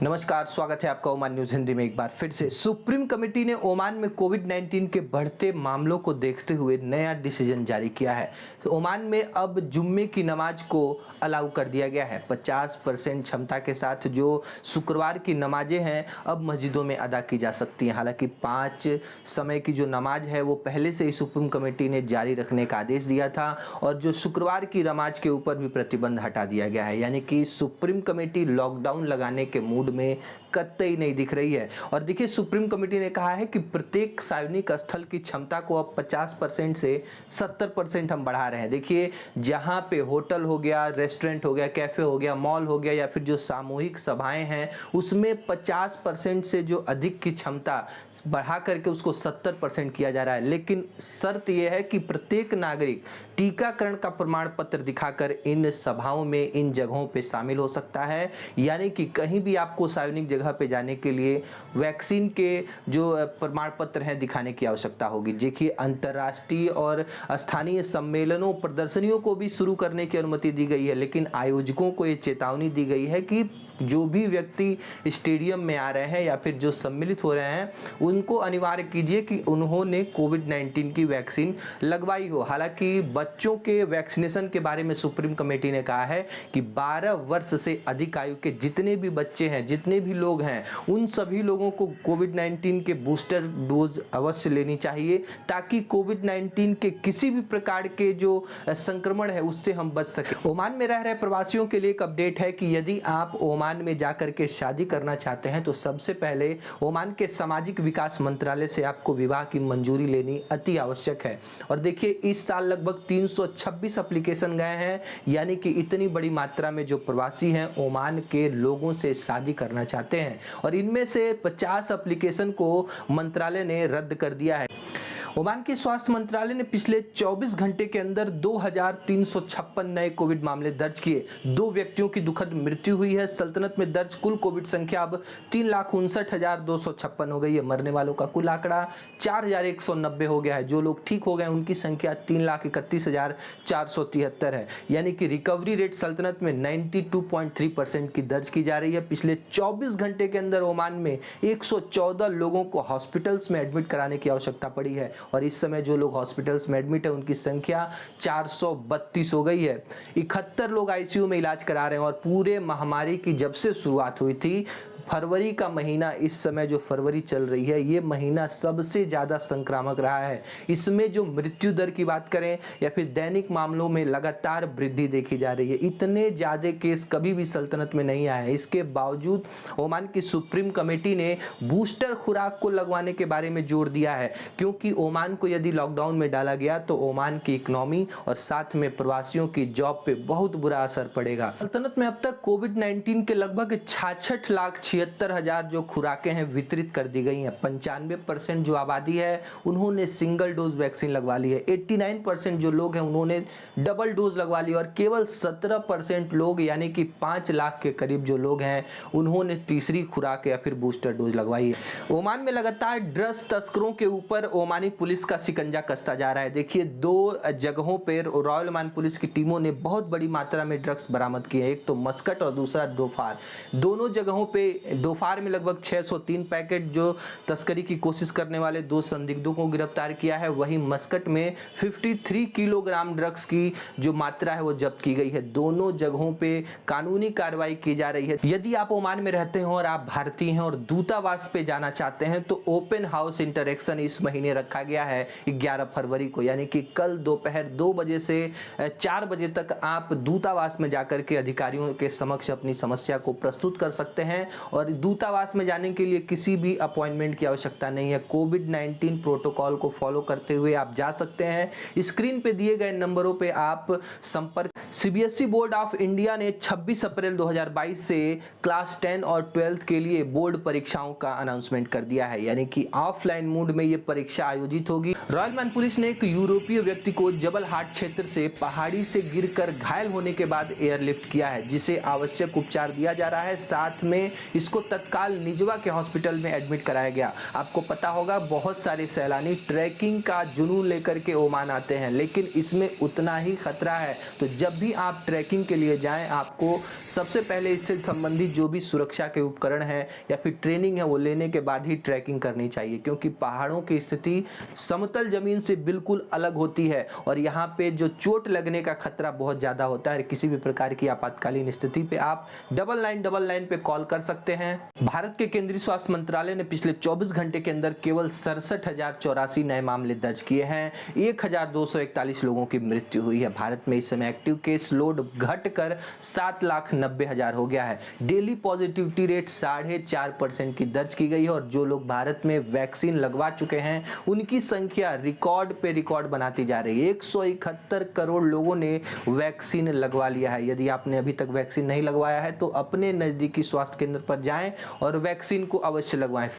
नमस्कार, स्वागत है आपका ओमान न्यूज हिंदी में एक बार फिर से। सुप्रीम कमेटी ने ओमान में कोविड-19 के बढ़ते मामलों को देखते हुए नया डिसीजन जारी किया है। तो ओमान में अब जुम्मे की नमाज को अलाउ कर दिया गया है। 50% क्षमता के साथ जो शुक्रवार की नमाजें हैं अब मस्जिदों में अदा की जा सकती हैं। हालांकि 5 समय की जो नमाज है वो पहले से ही सुप्रीम कमेटी ने जारी रखने का आदेश दिया था और जो शुक्रवार की नमाज के ऊपर भी प्रतिबंध हटा दिया गया है। यानी कि सुप्रीम कमेटी लॉकडाउन लगाने के मूड में कतई नहीं दिख रही है। और देखिए, सुप्रीम कमेटी ने कहा है कि प्रत्येक सार्वजनिक स्थल की क्षमता को अब 50% से 70% हम बढ़ा रहे हैं। देखिए, जहां पे होटल हो गया, रेस्टोरेंट हो गया, कैफे हो गया, मॉल हो गया या फिर जो सामूहिक सभाएं हैं उसमें 50% से जो अधिक की क्षमता बढ़ा करके उसको 70% किया जा रहा है। लेकिन शर्त यह है कि प्रत्येक नागरिक टीकाकरण का प्रमाण पत्र दिखाकर इन सभाओं में, इन जगहों पे शामिल हो सकता है। यानी कि कहीं भी आपको सार्वजनिक जगह पे जाने के लिए वैक्सीन के जो प्रमाण पत्र हैं दिखाने की आवश्यकता होगी। देखिए, अंतर्राष्ट्रीय और स्थानीय सम्मेलनों, प्रदर्शनियों को भी शुरू करने की अनुमति दी गई है, लेकिन आयोजकों को ये चेतावनी दी गई है कि जो भी व्यक्ति स्टेडियम में आ रहे हैं या फिर जो सम्मिलित हो रहे हैं उनको अनिवार्य कीजिए कि उन्होंने कोविड-19 की वैक्सीन लगवाई हो। हालांकि बच्चों के वैक्सीनेशन के बारे में सुप्रीम कमेटी ने कहा है कि 12 वर्ष से अधिक आयु के जितने भी बच्चे हैं, जितने भी लोग हैं, उन सभी लोगों को कोविड-19 के बूस्टर डोज अवश्य लेनी चाहिए ताकि कोविड-19 के किसी भी प्रकार के जो संक्रमण है उससे हम बच सकें। ओमान में रह रहे प्रवासियों के लिए एक अपडेट है कि यदि आप ओमान में जाकर के शादी करना चाहते हैं तो सबसे पहले ओमान के सामाजिक विकास मंत्रालय से आपको विवाह की मंजूरी लेनी अति आवश्यक है। और देखिए, इस साल लगभग 326 एप्लीकेशन गए हैं, यानी कि इतनी बड़ी मात्रा में जो प्रवासी हैं ओमान के लोगों से शादी करना चाहते हैं और इनमें से 50 एप्लीकेशन को मंत्रालय ने रद्द कर दिया है। ओमान के स्वास्थ्य मंत्रालय ने पिछले 24 घंटे के अंदर 2356 नए कोविड मामले दर्ज किए। 2 व्यक्तियों की दुखद मृत्यु हुई है। सल्तनत में दर्ज कुल कोविड संख्या अब 3,59,256 हो गई है। मरने वालों का कुल आंकड़ा 4,190 हो गया है। जो लोग ठीक हो गए उनकी संख्या 3,31,473 है। यानी कि रिकवरी रेट सल्तनत में 92.3% की दर्ज की जा रही है। पिछले 24 घंटे के अंदर ओमान में 114 लोगों को हॉस्पिटल्स में एडमिट कराने की आवश्यकता पड़ी है और इस समय जो लोग हॉस्पिटल्स में एडमिट है उनकी संख्या 432 हो गई है। 71 लोग आईसीयू में इलाज करा रहे हैं और पूरे महामारी की जब से शुरुआत हुई थी, फरवरी का महीना, इस समय जो फरवरी चल रही है ये महीना सबसे ज़्यादा संक्रामक रहा है। इसमें जो मृत्यु दर की बात करें या फिर दैनिक मामलों में लगातार वृद्धि देखी जा रही है। इतने ज़्यादा केस कभी भी सल्तनत में नहीं आए हैं। इसके बावजूद ओमान की सुप्रीम कमेटी ने बूस्टर खुराक को लगवाने के बारे में जोर दिया है, क्योंकि ओमान को यदि लॉकडाउन में डाला गया तो ओमान की इकोनॉमी और साथ में प्रवासियों की जॉब पे बहुत बुरा असर पड़ेगा। सल्तनत में अब तक कोविड-19 के लगभग 66,76,000 जो खुराकें हैं वितरित कर दी गई हैं। 95% जो आबादी है उन्होंने सिंगल डोज वैक्सीन लगवा ली है। 89% जो लोग हैं उन्होंने डबल डोज लगवा ली और केवल 17% लोग, यानी कि 5 लाख के करीब जो लोग हैं उन्होंने तीसरी खुराक या फिर बूस्टर डोज लगवाई है। ओमान में लगातार ड्रग्स तस्करों के ऊपर ओमानी पुलिस का शिकंजा कसता जा रहा है। देखिए, 2 जगहों पर रॉयल ओमान पुलिस की टीमों ने बहुत बड़ी मात्रा में ड्रग्स बरामद किए हैं। एक तो मस्कट और दूसरा डोफार। दोनों जगहों पे डोफार में लगभग 603 पैकेट जो तस्करी की कोशिश करने वाले 2 संदिग्धों को गिरफ्तार किया है। वहीं मस्कट में 53 किलोग्राम ड्रग्स की जो मात्रा है वो जब्त की गई है। दोनों जगहों पे कानूनी कार्रवाई की जा रही है। यदि आप ओमान में रहते हैं और आप भारतीय हैं और दूतावास पे जाना चाहते हैं तो ओपन हाउस इंटरेक्शन इस महीने रखा गया है 11 फरवरी को, यानी कि कल दोपहर 2 बजे से 4 बजे तक आप दूतावास में जाकर के अधिकारियों के समक्ष अपनी समस्या को प्रस्तुत कर सकते हैं और दूतावास में जाने के लिए किसी भी अपॉइंटमेंट की आवश्यकता नहीं है। कोविड-19 प्रोटोकॉल को फॉलो करते हुए आप जा सकते हैं। स्क्रीन पे दिए गए नंबरों पे आप संपर्क। सीबीएसई बोर्ड ऑफ इंडिया ने 26 अप्रैल 2022 से क्लास 10 और 12th के लिए बोर्ड परीक्षाओं का अनाउंसमेंट कर दिया है, यानी कि ऑफलाइन मोड में ये परीक्षा आयोजित होगी। रॉयल ओमान पुलिस ने एक यूरोपीय व्यक्ति को जबल हाट क्षेत्र से पहाड़ी से गिरकर घायल होने के बाद एयरलिफ्ट किया है, जिसे आवश्यक उपचार दिया जा रहा है। साथ में इसको तत्काल निजवा के हॉस्पिटल में एडमिट कराया गया। आपको पता होगा बहुत सारे सैलानी ट्रैकिंग का जुनून लेकर के ओमान आते हैं, लेकिन इसमें उतना ही खतरा है। तो जब भी आप ट्रैकिंग के लिए जाएं, आपको सबसे पहले इससे संबंधित जो भी सुरक्षा के उपकरण हैं या फिर ट्रेनिंग है वो लेने के बाद ही ट्रैकिंग करनी चाहिए, क्योंकि पहाड़ों की स्थिति समतल जमीन से बिल्कुल अलग होती है और यहाँ पे जो चोट लगने का खतरा बहुत ज़्यादा होता है। किसी भी प्रकार की आपातकालीन स्थिति पे आप 9999 पे कॉल कर सकते हैं। भारत के केंद्रीय स्वास्थ्य मंत्रालय ने पिछले 24 घंटे के अंदर केवल 67,084 नए मामले दर्ज किए हैं। 1,241 लोगों की मृत्यु हुई है। भारत में इस समय एक्टिव केस लोड घटकर 7,90,000 हो गया है। डेली पॉजिटिविटी रेट 4.5% की दर्ज की गई है और जो लोग भारत में वैक्सीन लगवा चुके हैं उनकी संख्या रिकॉर्ड पे रिकॉर्ड बनाती जा रही है। 171 करोड़ लोगों ने वैक्सीन लगवा लिया है। यदि आपने अभी तक वैक्सीन नहीं लगवाया है तो अपने नजदीकी स्वास्थ्य केंद्र पर जाएं और वैक्सीन को अवश्य लगवाएं।